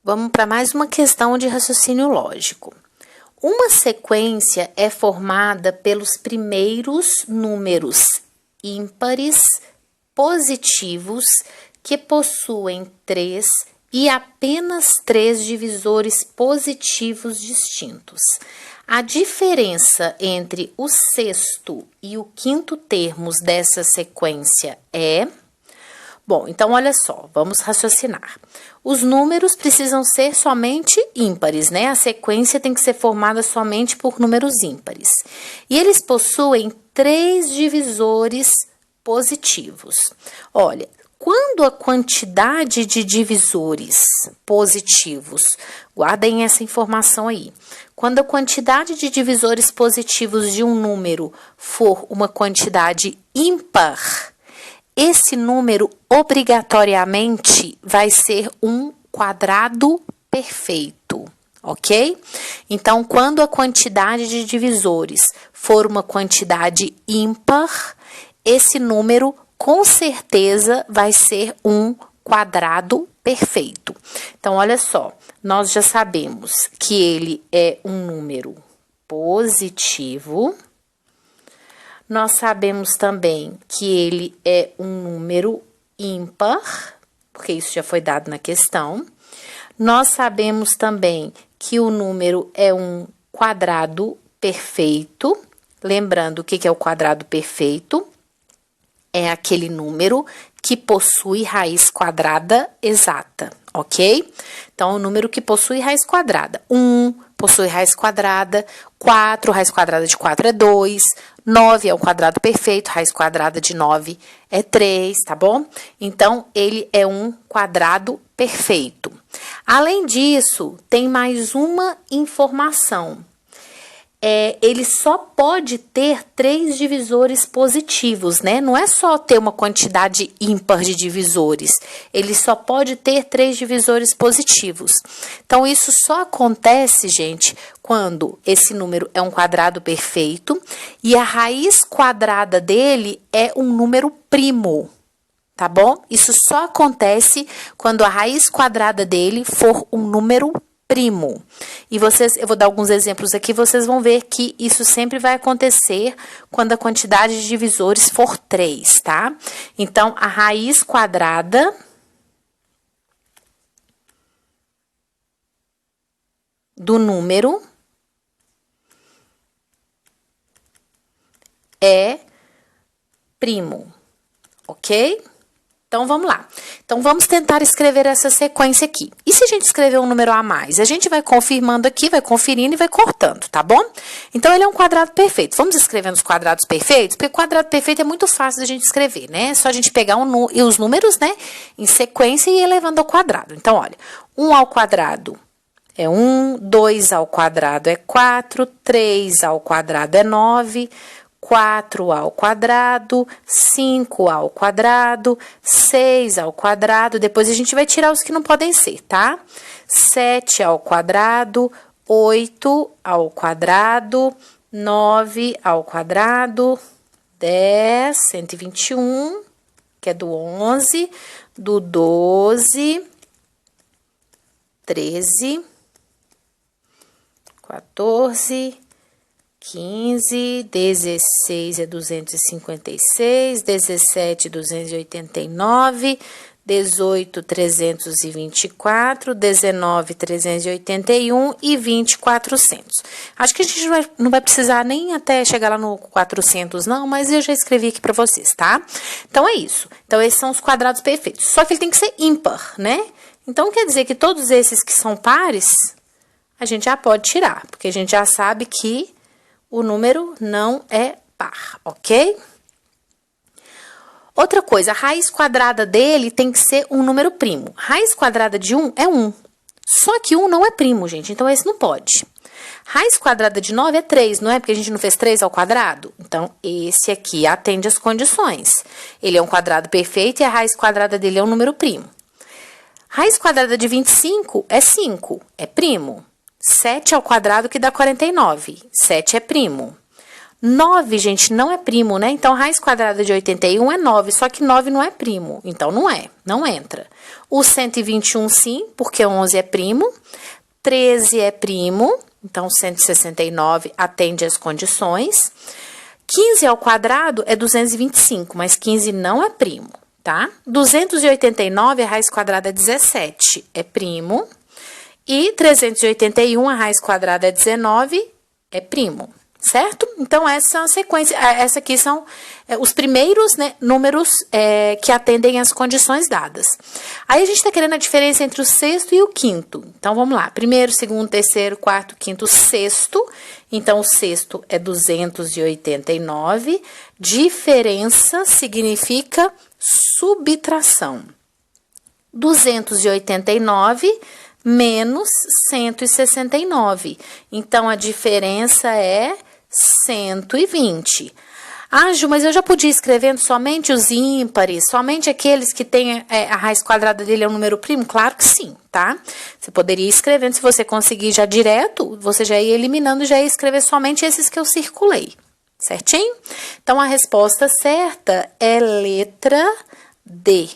Vamos para mais uma questão de raciocínio lógico. Uma sequência é formada pelos primeiros números ímpares positivos que possuem 3 e apenas 3 divisores positivos distintos. A diferença entre o sexto e o quinto termos dessa sequência é... Bom, então olha só, vamos raciocinar. Os números precisam ser somente ímpares, né? A sequência tem que ser formada somente por números ímpares. E eles possuem 3 divisores positivos. Olha, quando a quantidade de divisores positivos, guardem essa informação aí. Quando a quantidade de divisores positivos de um número for uma quantidade ímpar, esse número obrigatoriamente vai ser um quadrado perfeito, ok? Então, quando a quantidade de divisores for uma quantidade ímpar, esse número com certeza vai ser um quadrado perfeito. Então, olha só, nós já sabemos que ele é um número positivo. Nós sabemos também que ele é um número ímpar, porque isso já foi dado na questão. Nós sabemos também que o número é um quadrado perfeito. Lembrando o que é o quadrado perfeito? É aquele número que possui raiz quadrada exata, ok? Então, o número que possui raiz quadrada. 1 possui raiz quadrada, 4, raiz quadrada de 4 é 2, 9 é um quadrado perfeito, raiz quadrada de 9 é 3, tá bom? Então, ele é um quadrado perfeito. Além disso, tem mais uma informação. Ele só pode ter 3 divisores positivos, né? Não é só ter uma quantidade ímpar de divisores. Ele só pode ter 3 divisores positivos. Então, isso só acontece, gente, quando esse número é um quadrado perfeito e a raiz quadrada dele é um número primo, tá bom? Isso só acontece quando a raiz quadrada dele for um número primo. E eu vou dar alguns exemplos aqui, vocês vão ver que isso sempre vai acontecer quando a quantidade de divisores for 3, tá? Então, a raiz quadrada do número é primo, ok? Então, vamos lá. Então, vamos tentar escrever essa sequência aqui. E se a gente escrever um número a mais? A gente vai confirmando aqui, vai conferindo e vai cortando, tá bom? Então, ele é um quadrado perfeito. Vamos escrevendo os quadrados perfeitos? Porque quadrado perfeito é muito fácil da gente escrever, né? É só a gente pegar os números, né, em sequência e ir elevando ao quadrado. Então, olha, 1 ao quadrado é 1, 2 ao quadrado é 4, 3 ao quadrado é 9... 4 ao quadrado, 5 ao quadrado, 6 ao quadrado, depois a gente vai tirar os que não podem ser, tá? 7 ao quadrado, 8 ao quadrado, 9 ao quadrado, 10, 121, que é do 11, do 12, 13, 14, 15, 16 é 256, 17, 289, 18, 324, 19, 381 e 20, 400. Acho que a gente não vai precisar nem até chegar lá no 400, não, mas eu já escrevi aqui para vocês, tá? Então, é isso. Então, esses são os quadrados perfeitos. Só que ele tem que ser ímpar, né? Então, quer dizer que todos esses que são pares, a gente já pode tirar, porque a gente já sabe que o número não é par, ok? Outra coisa, a raiz quadrada dele tem que ser um número primo. Raiz quadrada de 1 é 1. Só que 1 não é primo, gente, então esse não pode. Raiz quadrada de 9 é 3, não é? Porque a gente não fez 3 ao quadrado? Então, esse aqui atende às condições. Ele é um quadrado perfeito e a raiz quadrada dele é um número primo. Raiz quadrada de 25 é 5, é primo. 7 ao quadrado que dá 49. 7 é primo. 9, gente, não é primo, né? Então, raiz quadrada de 81 é 9, só que 9 não é primo. Então, não entra. O 121, sim, porque 11 é primo. 13 é primo, então 169 atende às condições. 15 ao quadrado é 225, mas 15 não é primo, tá? 289, a raiz quadrada é 17, é primo. E 381, a raiz quadrada é 19, é primo, certo? Então, essa é a sequência. Essa aqui são os primeiros, né, números que atendem às condições dadas. Aí, a gente está querendo a diferença entre o sexto e o quinto. Então, vamos lá. Primeiro, segundo, terceiro, quarto, quinto, sexto. Então, o sexto é 289. Diferença significa subtração. 289 menos 169. Então, a diferença é 120. Ah, Ju, mas eu já podia ir escrevendo somente os ímpares, somente aqueles que têm a raiz quadrada dele é um número primo? Claro que sim, tá? Você poderia ir escrevendo, se você conseguir já direto, você já ia eliminando, já ia escrever somente esses que eu circulei, certinho? Então, a resposta certa é letra D.